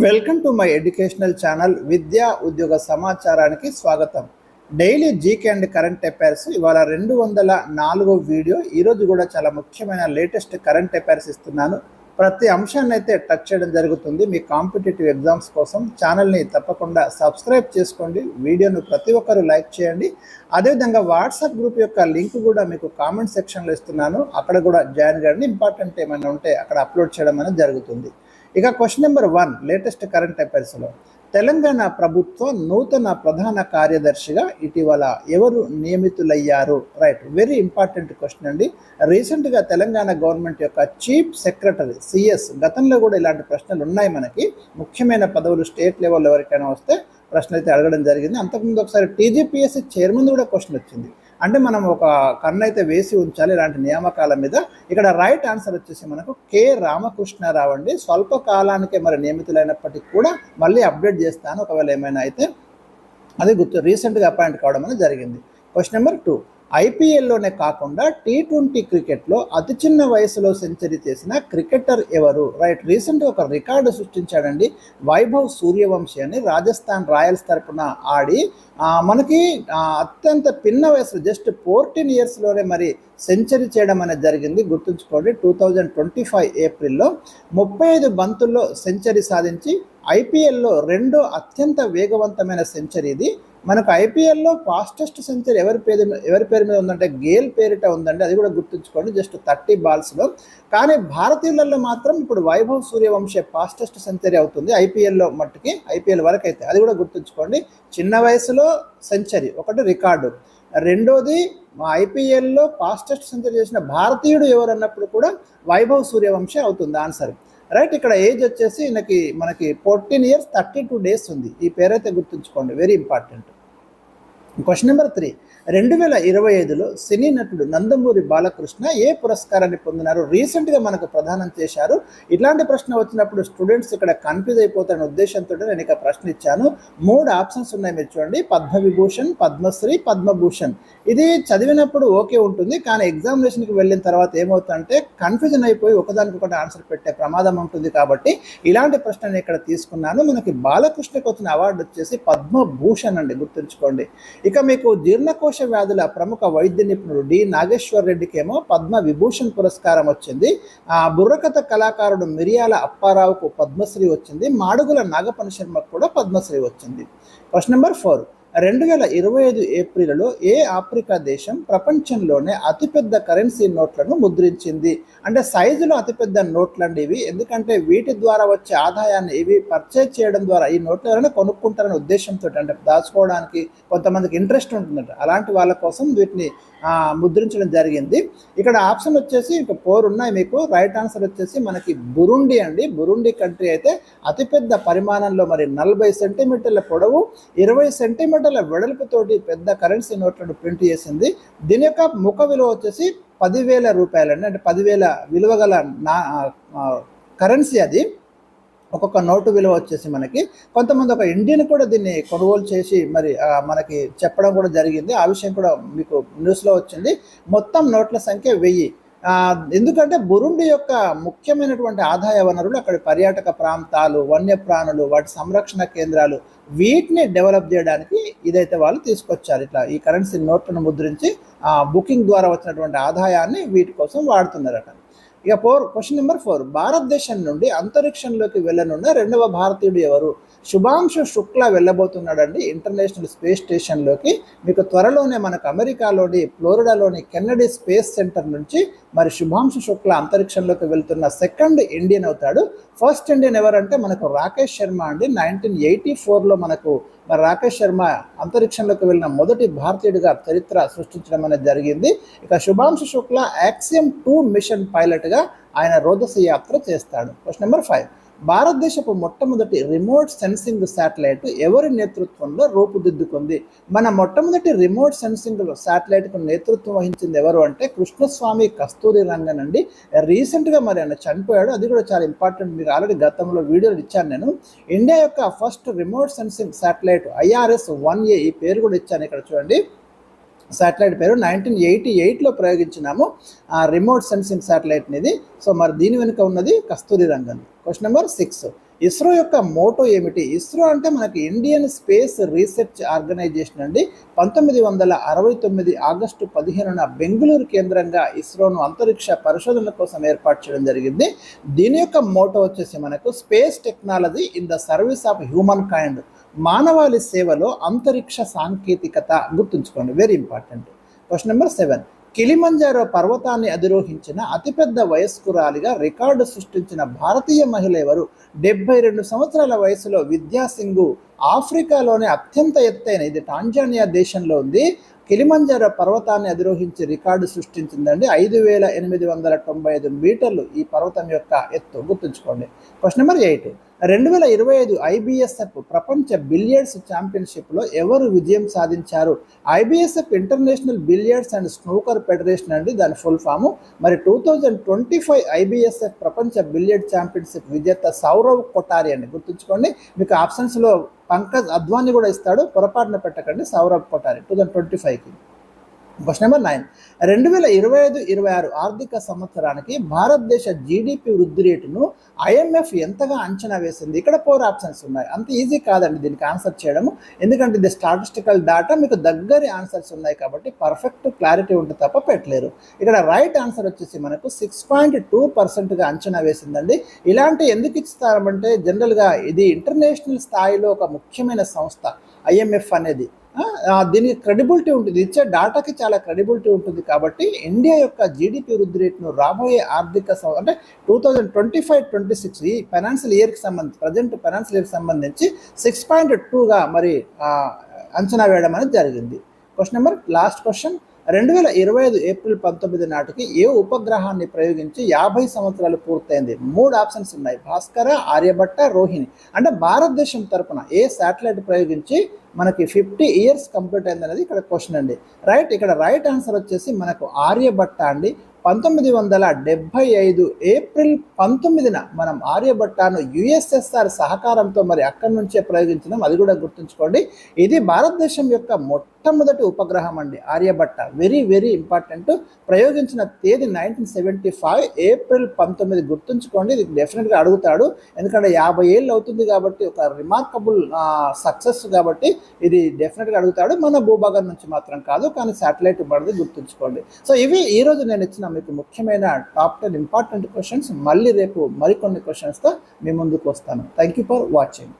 Welcome to my educational channel విద్యా ఉద్యోగ సమాచారానికి స్వాగతం. Daily GK and current affairs ఇవాళ 204వ వీడియో. ఈరోజు కూడా చాలా ముఖ్యమైన లేటెస్ట్ కరెంట్ అఫైర్స్ ఇస్తున్నాను. ప్రతి అంశాన్ని అయితే టచ్ చేయడం జరుగుతుంది. మీ కాంపిటేటివ్ ఎగ్జామ్స్ కోసం ఛానల్ని తప్పకుండా సబ్స్క్రైబ్ చేసుకోండి. వీడియోను ప్రతి ఒక్కరూ లైక్ చేయండి. అదేవిధంగా వాట్సాప్ గ్రూప్ యొక్క లింక్ కూడా మీకు కామెంట్ సెక్షన్లో ఇస్తున్నాను. అక్కడ కూడా జాయిన్ కండి. ఇంపార్టెంట్ ఏమైనా ఉంటే అక్కడ అప్లోడ్ చేయడం అనేది జరుగుతుంది. ఇక క్వశ్చన్ నెంబర్ 1 లేటెస్ట్ కరెంట్ అఫైర్స్లో తెలంగాణ ప్రభుత్వ నూతన ప్రధాన కార్యదర్శిగా ఇటీవల ఎవరు నియమితులయ్యారు? రైట్, వెరీ ఇంపార్టెంట్ క్వశ్చన్ అండి. రీసెంట్గా తెలంగాణ గవర్నమెంట్ యొక్క చీఫ్ సెక్రటరీ సిఎస్, గతంలో కూడా ఇలాంటి ప్రశ్నలు ఉన్నాయి మనకి. ముఖ్యమైన పదవులు స్టేట్ లెవెల్లో ఎవరికైనా వస్తే ప్రశ్న అయితే అడగడం జరిగింది. అంతకుముందు ఒకసారి టీజీపీఎస్సీ చైర్మన్ కూడా క్వశ్చన్ వచ్చింది. అంటే మనం ఒక కన్ను అయితే వేసి ఉంచాలి ఇలాంటి నియామకాల మీద. ఇక్కడ రైట్ ఆన్సర్ వచ్చేసి మనకు కె రామకృష్ణారావు అండి. స్వల్ప కాలానికే మరి నియమితులైనప్పటికీ కూడా మళ్ళీ అప్డేట్ చేస్తాను ఒకవేళ ఏమైనా అయితే. అది రీసెంట్గా అపాయింట్ కావడం అనేది జరిగింది. క్వశ్చన్ నెంబర్ 2, ఐపీఎల్లోనే కాకుండా టీ20 క్రికెట్లో అతి చిన్న వయసులో సెంచరీ చేసిన క్రికెటర్ ఎవరు? రైట్, రీసెంట్గా ఒక రికార్డు సృష్టించాడండి. వైభవ్ సూర్యవంశీ అని రాజస్థాన్ రాయల్స్ తరపున ఆడి మనకి అత్యంత పిన్న వయసు జస్ట్ 14 ఇయర్స్లోనే మరి సెంచరీ చేయడం అనేది జరిగింది. గుర్తుంచుకోండి, 2025 ఏప్రిల్లో 35 బంతుల్లో సెంచరీ సాధించి ఐపీఎల్లో రెండో అత్యంత వేగవంతమైన సెంచరీ ఇది. మనకు ఐపీఎల్లో ఫాస్టెస్ట్ సెంచరీ ఎవరి పేరు మీద ఉందంటే గేల్ పేరిట ఉందండి. అది కూడా గుర్తుంచుకోండి, జస్ట్ 30 బాల్స్లో. కానీ భారతీయులలో మాత్రం ఇప్పుడు వైభవ్ సూర్యవంశీ ఫాస్టెస్ట్ సెంచరీ అవుతుంది ఐపీఎల్లో మట్టుకి, ఐపీఎల్ వరకు అయితే. అది కూడా గుర్తుంచుకోండి, చిన్న వయసులో సెంచరీ ఒకటి రికార్డు. రెండోది ఐపీఎల్లో ఫాస్టెస్ట్ సెంచరీ చేసిన భారతీయుడు ఎవరు అన్నప్పుడు కూడా వైభవ్ సూర్యవంశీ అవుతుంది ఆన్సర్. రైట్, ఇక్కడ ఏజ్ వచ్చేసి మనకి 14 years 32 days ఉంది. ఈ పేరైతే గుర్తుంచుకోండి, వెరీ ఇంపార్టెంట్. క్వశ్చన్ నెంబర్ 3, 2025లో సినీ నటుడు నందమూరి బాలకృష్ణ ఏ పురస్కారాన్ని పొందినారు? రీసెంట్గా మనకు ప్రదానం చేశారు. ఇట్లాంటి ప్రశ్న వచ్చినప్పుడు స్టూడెంట్స్ ఇక్కడ కన్ఫ్యూజ్ అయిపోతారనే ఉద్దేశంతో నేను ఇక ప్రశ్న ఇచ్చాను. 3 ఆప్షన్స్ ఉన్నాయి, మీరు చూడండి. పద్మవిభూషణ్, పద్మశ్రీ, పద్మభూషణ్. ఇది చదివినప్పుడు ఓకే ఉంటుంది, కానీ ఎగ్జామినేషన్కి వెళ్ళిన తర్వాత ఏమవుతుందంటే కన్ఫ్యూజన్ అయిపోయి ఒకదానికొకటి ఆన్సర్ పెట్టే ప్రమాదం ఉంటుంది. కాబట్టి ఇలాంటి ప్రశ్నని ఇక్కడ తీసుకున్నాను. మనకి బాలకృష్ణకు వచ్చిన అవార్డు వచ్చేసి పద్మభూషణ్ అండి, గుర్తుంచుకోండి. ఇక మీకు జీర్ణకోశ వ్యాధుల ప్రముఖ వైద్య నిపుణుడు డి నాగేశ్వర్ రెడ్డికి ఏమో పద్మ విభూషణ్ పురస్కారం వచ్చింది. బుర్రకథ కళాకారుడు మిరియాల అప్పారావుకు పద్మశ్రీ వచ్చింది. మాడుగుల నాగపని శర్మకు కూడా పద్మశ్రీ వచ్చింది. క్వశ్చన్ నెంబర్ 4, 2025 ఏప్రిల్లో ఏ ఆఫ్రికా దేశం ప్రపంచంలోనే అతిపెద్ద కరెన్సీ నోట్లను ముద్రించింది? అంటే సైజులో అతిపెద్ద నోట్లండి ఇవి. ఎందుకంటే వీటి ద్వారా వచ్చే ఆదాయాన్ని ఇవి పర్చేజ్ చేయడం ద్వారా ఈ నోట్లు ఎవరైనా కొనుక్కుంటారనే ఉద్దేశంతో, అంటే దాచుకోవడానికి కొంతమందికి ఇంట్రెస్ట్ ఉంటుందంట, అలాంటి వాళ్ళ కోసం వీటిని ముద్రించడం జరిగింది. ఇక్కడ ఆప్షన్ వచ్చేసి ఇంకా 4 ఉన్నాయి మీకు. రైట్ ఆన్సర్ వచ్చేసి మనకి బురుండి అండి. బురుండి కంట్రీ అయితే అతిపెద్ద పరిమాణంలో మరి 40 సెంటీమీటర్ల పొడవు, 20 సెంటీమీటర్ల వెడల్పుతోటి పెద్ద కరెన్సీ నోట్లను ప్రింట్ చేసింది. దీని యొక్క ముఖ విలువ వచ్చేసి 10,000 రూపాయలండి. అంటే 10,000 విలువ గల కరెన్సీ అది. ఒక్కొక్క నోటు విలువ వచ్చేసి మనకి కొంతమంది ఒక ఇండియన్ కూడా దీన్ని కొనుగోలు చేసి మరి మనకి చెప్పడం కూడా జరిగింది. ఆ విషయం కూడా మీకు న్యూస్లో వచ్చింది. మొత్తం నోట్ల సంఖ్య 1000. ఎందుకంటే బురుండి యొక్క ముఖ్యమైనటువంటి ఆదాయ వనరులు అక్కడ పర్యాటక ప్రాంతాలు, వన్యప్రాణులు, వాటి సంరక్షణ కేంద్రాలు, వీటిని డెవలప్ చేయడానికి ఇదైతే వాళ్ళు తీసుకొచ్చారు. ఇట్లా ఈ కరెన్సీ నోట్లను ముద్రించి బుకింగ్ ద్వారా వచ్చినటువంటి ఆదాయాన్ని వీటి కోసం వాడుతున్నారట. ఇక క్వశ్చన్ నెంబర్ 4, భారతదేశం నుండి అంతరిక్షంలోకి వెళ్ళనున్న 2వ భారతీయుడు ఎవరు? శుభాంశు శుక్లా వెళ్ళబోతున్నాడండి ఇంటర్నేషనల్ స్పేస్ స్టేషన్లోకి. మీకు త్వరలోనే మనకు అమెరికాలోని ఫ్లోరిడాలోని కెన్నడీ స్పేస్ సెంటర్ నుంచి మరి శుభాంశు శుక్లా అంతరిక్షంలోకి వెళ్తున్న సెకండ్ ఇండియన్ అవుతాడు. ఫస్ట్ ఇండియన్ ఎవరంటే మనకు రాకేష్ శర్మ అండి. 1984లో మనకు మరి రాకేష్ శర్మ అంతరిక్షంలోకి వెళ్ళిన మొదటి భారతీయుడిగా చరిత్ర సృష్టించడం అనేది జరిగింది. ఇక శుభాంశు శుక్లా యాక్సియం 2 మిషన్ పైలట్గా ఆయన రోదసి యాత్ర చేస్తాడు. క్వశ్చన్ నెంబర్ 5, భారతదేశపు మొట్టమొదటి రిమోట్ సెన్సింగ్ శాటిలైట్ ఎవరి నేతృత్వంలో రూపుదిద్దుకుంది? మన మొట్టమొదటి రిమోట్ సెన్సింగ్ శాటిలైట్కు నేతృత్వం వహించింది ఎవరు అంటే కృష్ణస్వామి కస్తూరి రంగన్ అండి. రీసెంట్గా మరి ఆయన చనిపోయాడు. అది కూడా చాలా ఇంపార్టెంట్. మీకు ఆల్రెడీ గతంలో వీడియోలు ఇచ్చాను నేను. ఇండియా యొక్క first remote sensing satellite IRS-1A, ఈ పేరు కూడా ఇచ్చాను ఇక్కడ చూడండి. శాటిలైట్ పేరు 1988లో ప్రయోగించినాము రిమోట్ సెన్సింగ్ శాటిలైట్ని ఇది. సో మరి దీని వెనుక ఉన్నది కస్తూరి రంగన్. క్వశ్చన్ నెంబర్ 6, ఇస్రో యొక్క మోటో ఏమిటి? ఇస్రో అంటే మనకి ఇండియన్ స్పేస్ రీసెర్చ్ ఆర్గనైజేషన్ అండి. 1969 ఆగస్టు 15న బెంగుళూరు కేంద్రంగా ఇస్రోను అంతరిక్ష పరిశోధనల కోసం ఏర్పాటు చేయడం జరిగింది. దీని యొక్క మోటో వచ్చేసి మనకు space technology in the service of human kind, మానవాళి సేవలో అంతరిక్ష సాంకేతికత. గుర్తుంచుకోండి, very important. Question number 7. Kilimanjaro పర్వతాన్ని అధిరోహించిన అతిపెద్ద వయస్కురాలిగా రికార్డు సృష్టించిన భారతీయ మహిళ ఎవరు? 72 సంవత్సరాల వయసులో విద్యా సింగు ఆఫ్రికాలోని అత్యంత ఎత్తైన, ఇది టాంజానియా దేశంలో ఉంది, కిలిమంజారో పర్వతాన్ని అధిరోహించి రికార్డు సృష్టించిందండి. 5895 మీటర్లు ఈ పర్వతం యొక్క ఎత్తు. గుర్తుంచుకోండి. Question number 8. 2025 IBSF ప్రపంచ బిలియర్డ్స్ ఛాంపియన్షిప్లో ఎవరు విజయం సాధించారు? IBSF international billiards and snooker federation అండి, దాని ఫుల్ ఫాము. మరి 2025 IBSF ప్రపంచ బిలియర్డ్ ఛాంపియన్షిప్ విజేత సౌరవ్ కొటారి అండి. గుర్తుంచుకోండి. మీకు ఆప్షన్స్లో పంకజ్ అద్వానీ కూడా ఇస్తాడు, పొరపాటున పెట్టకండి. సౌరవ్ కొటారి 2025కి. Question number 9. 2025-26 ఆర్థిక సంవత్సరానికి భారతదేశ జీడిపి వృద్ధి రేటును IMF ఎంతగా అంచనా వేసింది? ఇక్కడ 4 ఆప్షన్స్ ఉన్నాయి. అంత ఈజీ కాదండి దీనికి ఆన్సర్ చేయడము, ఎందుకంటే ఇది స్టాటిస్టికల్ డేటా, మీకు దగ్గరి ఆన్సర్స్ ఉన్నాయి కాబట్టి పర్ఫెక్ట్ క్లారిటీ ఉంటే తప్ప పెట్టలేరు. ఇక్కడ రైట్ ఆన్సర్ వచ్చేసి మనకు 6.2%గా అంచనా వేసిందండి. ఇలాంటి ఎందుకు ఇస్తారంటే జనరల్గా ఇది ఇంటర్నేషనల్ స్థాయిలో ఒక ముఖ్యమైన సంస్థ IMF అనేది. దీనికి క్రెడిబిలిటీ ఉంటుంది, ఇచ్చే డాటాకి చాలా క్రెడిబిలిటీ ఉంటుంది. కాబట్టి ఇండియా యొక్క జీడిపి వృద్ధి రేటును రాబోయే ఆర్థిక అంటే 2025-26 ఈ ఫైనాన్షియల్ ఇయర్కి సంబంధించి, ప్రజెంట్ ఫైనాన్షియల్ ఇయర్కి సంబంధించి 6.2గా మరి అంచనా వేయడం అనేది జరిగింది. Question number last question. 2025 April 19 నాటికి ఏ ఉపగ్రహాన్ని ప్రయోగించి 50 సంవత్సరాలు పూర్తయింది? 3 ఆప్షన్స్ ఉన్నాయి, భాస్కర, ఆర్యభట్ట, రోహిణి. అంటే భారతదేశం తరపున ఏ శాటిలైట్ ప్రయోగించి మనకి 50 ఇయర్స్ కంప్లీట్ అయింది అనేది ఇక్కడ క్వశ్చన్ అండి. రైట్, ఇక్కడ రైట్ ఆన్సర్ వచ్చేసి మనకు ఆర్యభట్ట అండి. 1975 ఏప్రిల్ 19న మనం ఆర్యభట్టాను USSR సహకారంతో మరి అక్కడి నుంచే ప్రయోగించడం, అది కూడా గుర్తుంచుకోండి. ఇది భారతదేశం యొక్క మొట్టమొదటి ఉపగ్రహం అండి ఆర్యభట్ట. Very very important. ప్రయోగించిన తేదీ 1975 ఏప్రిల్ 19. గుర్తుంచుకోండి, ఇది డెఫినెట్గా అడుగుతాడు, ఎందుకంటే 50 ఏళ్ళు అవుతుంది కాబట్టి ఒక రిమార్కబుల్ సక్సెస్ కాబట్టి ఇది డెఫినెట్గా అడుగుతాడు. మన భూభాగం నుంచి మాత్రం కాదు, కానీ శాటిలైట్ పడింది, గుర్తుంచుకోండి. సో ఇవి ఈరోజు నేను ఇచ్చిన మీకు ముఖ్యమైన టాప్ 10 ఇంపార్టెంట్ క్వశ్చన్స్. మళ్ళీ రేపు మరికొన్ని క్వశ్చన్స్తో మీ ముందుకు వస్తాను. Thank you for watching.